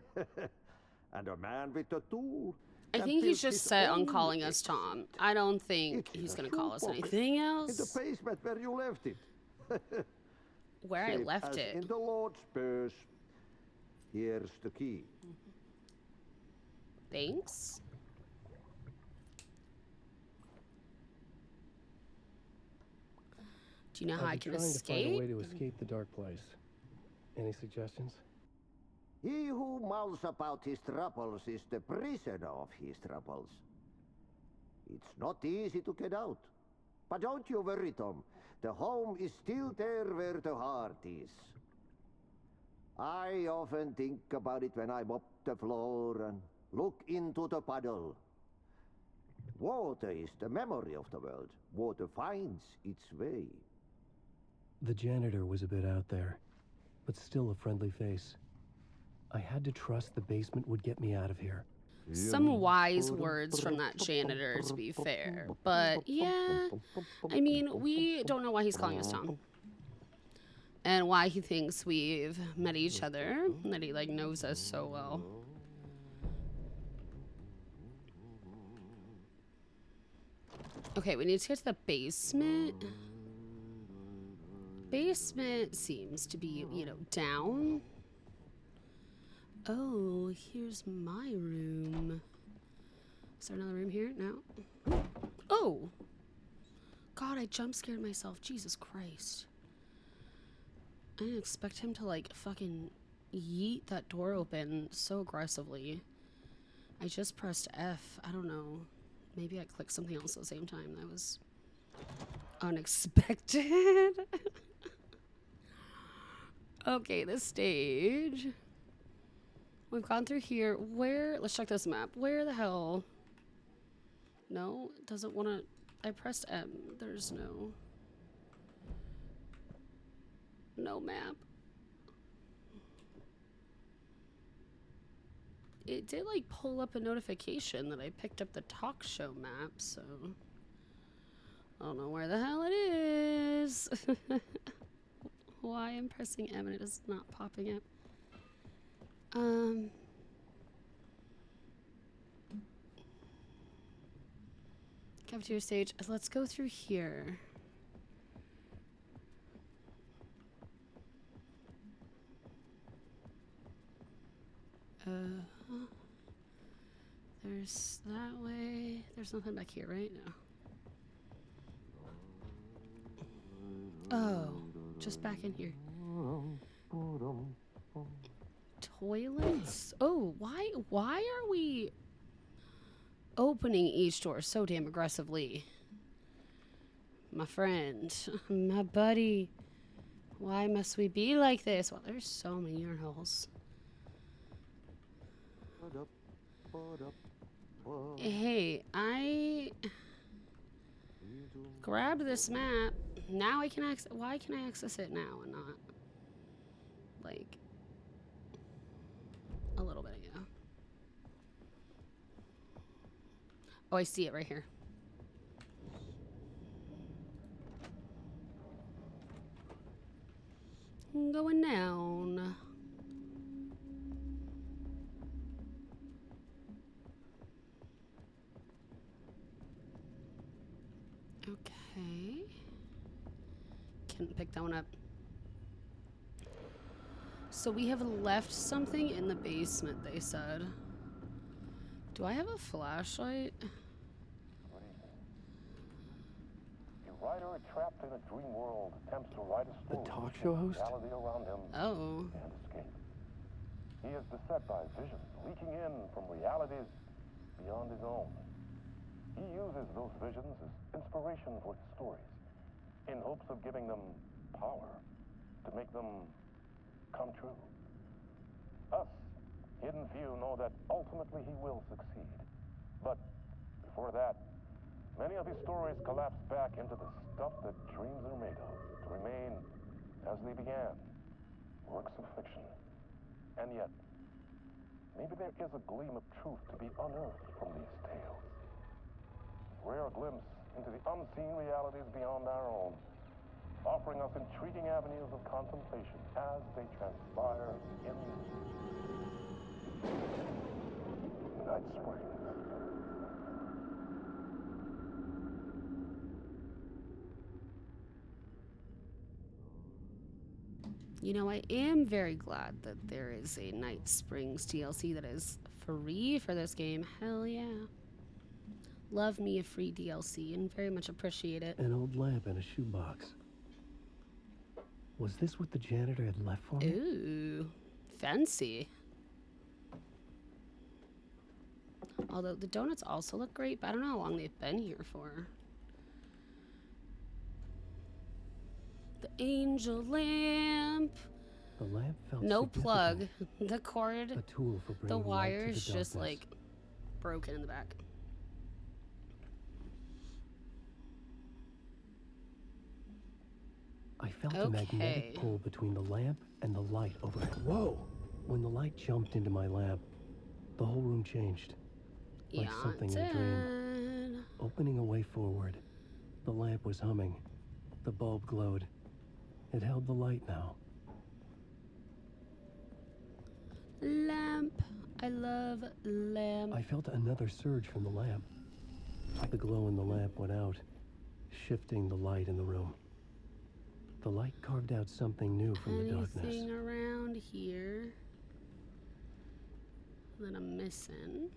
And a man with a tool. I can think he's build just his set on own calling us exit. Tom. I don't think It's in he's a gonna call us shoe pocket anything in the else. basement where you left it. Where I Safe left as it. in the Lord's purse. Here's the key. Thanks. Do you know how I I've can been trying to find a way escape? to escape the dark place. Any suggestions? He who mouths about his troubles is the prisoner of his troubles. It's not easy to get out. But don't you worry, Tom. The home is still there where the heart is. I often think about it when I mop the floor and look into the puddle. Water is the memory of the world. Water finds its way. The janitor was a bit out there, but still a friendly face. I had to trust the basement would get me out of here. Some wise words from that janitor, to be fair. But yeah, I mean, we don't know why he's calling us Tom. And why he thinks we've met each other, and that he like knows us so well. Okay, we need to get to the basement. Basement seems to be, you know, down. Oh, here's my room. Is there another room here? No. Oh! God, I jump scared myself. Jesus Christ. I didn't expect him to, like, fucking yeet that door open so aggressively. I just pressed F. I don't know. Maybe I clicked something else at the same time. That was unexpected. Okay, the stage. We've gone through here. Where? Let's check this map. Where the hell? No, it doesn't want to. I pressed M. There's no map. It did like pull up a notification that I picked up the talk show map, so I don't know where the hell it is. Why I'm pressing M and it is not popping up. Cafeteria stage. Let's go through here. There's that way. There's nothing back here, right? No. Oh, just back in here. Toilets? Oh, why are we opening each door so damn aggressively? My friend, my buddy, why must we be like this? Well, there's so many urinals. Hey, I grabbed this map. Now I can access. Why can I access it now and not like a little bit ago? Oh, I see it right here. Going down. Okay. Can't pick that one up. So we have left something in the basement, they said. Do I have a flashlight? A writer trapped in a dream world attempts to write a story. The talk show host? Reality around him Oh. and escape. He is beset by visions leaking in from realities beyond his own. He uses those visions as inspiration for his stories, in hopes of giving them power to make them come true. Us, hidden few, know that ultimately he will succeed. But before that, many of his stories collapse back into the stuff that dreams are made of, to remain as they began, works of fiction. And yet, maybe there is a gleam of truth to be unearthed from these tales. A rare glimpse into the unseen realities beyond our own. offering us intriguing avenues of contemplation as they transpire in Night Springs. You know, I am very glad that there is a Night Springs DLC that is free for this game. Hell yeah. Love me a free DLC and very much appreciate it. An old lamp and a shoebox. Was this what the janitor had left for me? Ooh, fancy. Although the donuts also look great, but I don't know how long they've been here for. The angel lamp. The lamp felt No significant. plug. The cord, A tool for the bringing light to wire's the just darkness. like broken in the back. I felt a magnetic pull between the lamp and the light overhead. Whoa! When the light jumped into my lamp, the whole room changed. Like Yeah, something it in a dream. did. Opening a way forward, the lamp was humming. The bulb glowed. It held the light now. Lamp. I love lamp. I felt another surge from the lamp. The glow in the lamp went out, shifting the light in the room. The light carved out something new from the darkness. Anything around here that I'm missing?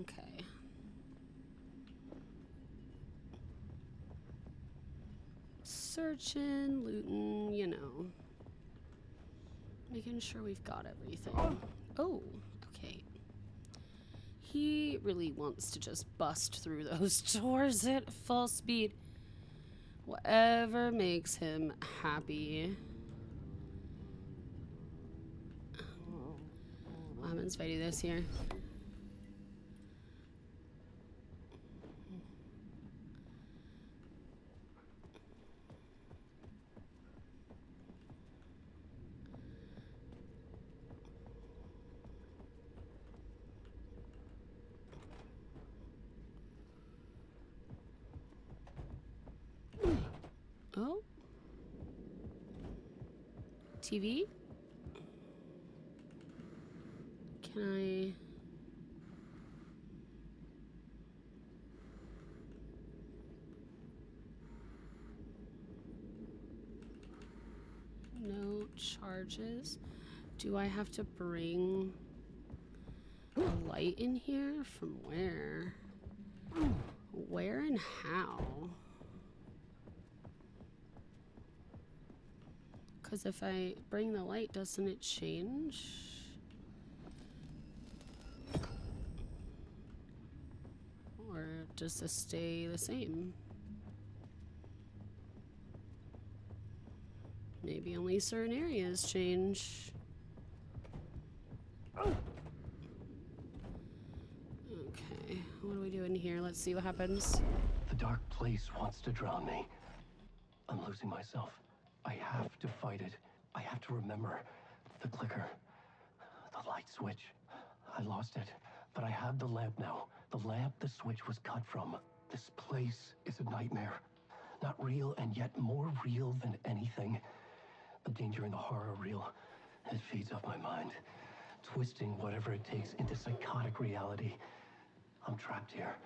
Okay. Searching, looting, you know. Making sure we've got everything. Oh, okay. He really wants to just bust through those doors at full speed. Whatever makes him happy. What happens if I do this here? Oh. TV? Can I... No charges. Do I have to bring a light in here? From where? Where and how? Because if I bring the light, doesn't it change? Or does this stay the same? Maybe only certain areas change. Okay, what do we do in here? Let's see what happens. The dark place wants to drown me. I'm losing myself. I have to fight it. I have to remember the clicker, the light switch. I lost it, but I have the lamp now. The lamp the switch was cut from. This place is a nightmare. Not real, and yet more real than anything. The danger and the horror are real. It feeds off my mind, twisting whatever it takes into psychotic reality. I'm trapped here.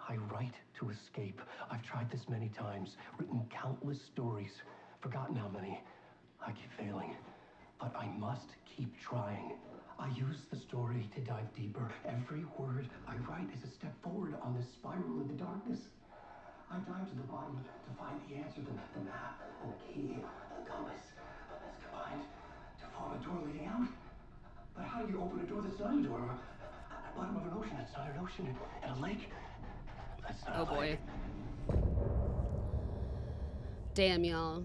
I write to escape. I've tried this many times, written countless stories, forgotten how many. I keep failing, but I must keep trying. I use the story to dive deeper. Every word I write is a step forward on this spiral of the darkness. I dive to the bottom to find the answer, the map, and the key, and the compass. That's combined to form a door leading out. But how do you open a door that's not a door? At the bottom of an ocean that's not an ocean, and a lake that's not a lake. Boy. Damn, y'all.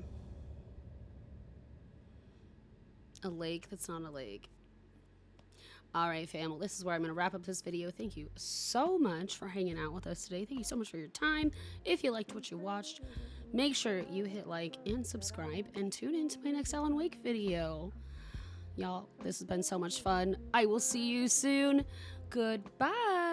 A lake that's not a lake. All right, fam. Well, this is where I'm going to wrap up this video. Thank you so much for hanging out with us today. Thank you so much for your time. If you liked what you watched, make sure you hit like and subscribe and tune in to my next Alan Wake video. Y'all, this has been so much fun. I will see you soon. Goodbye.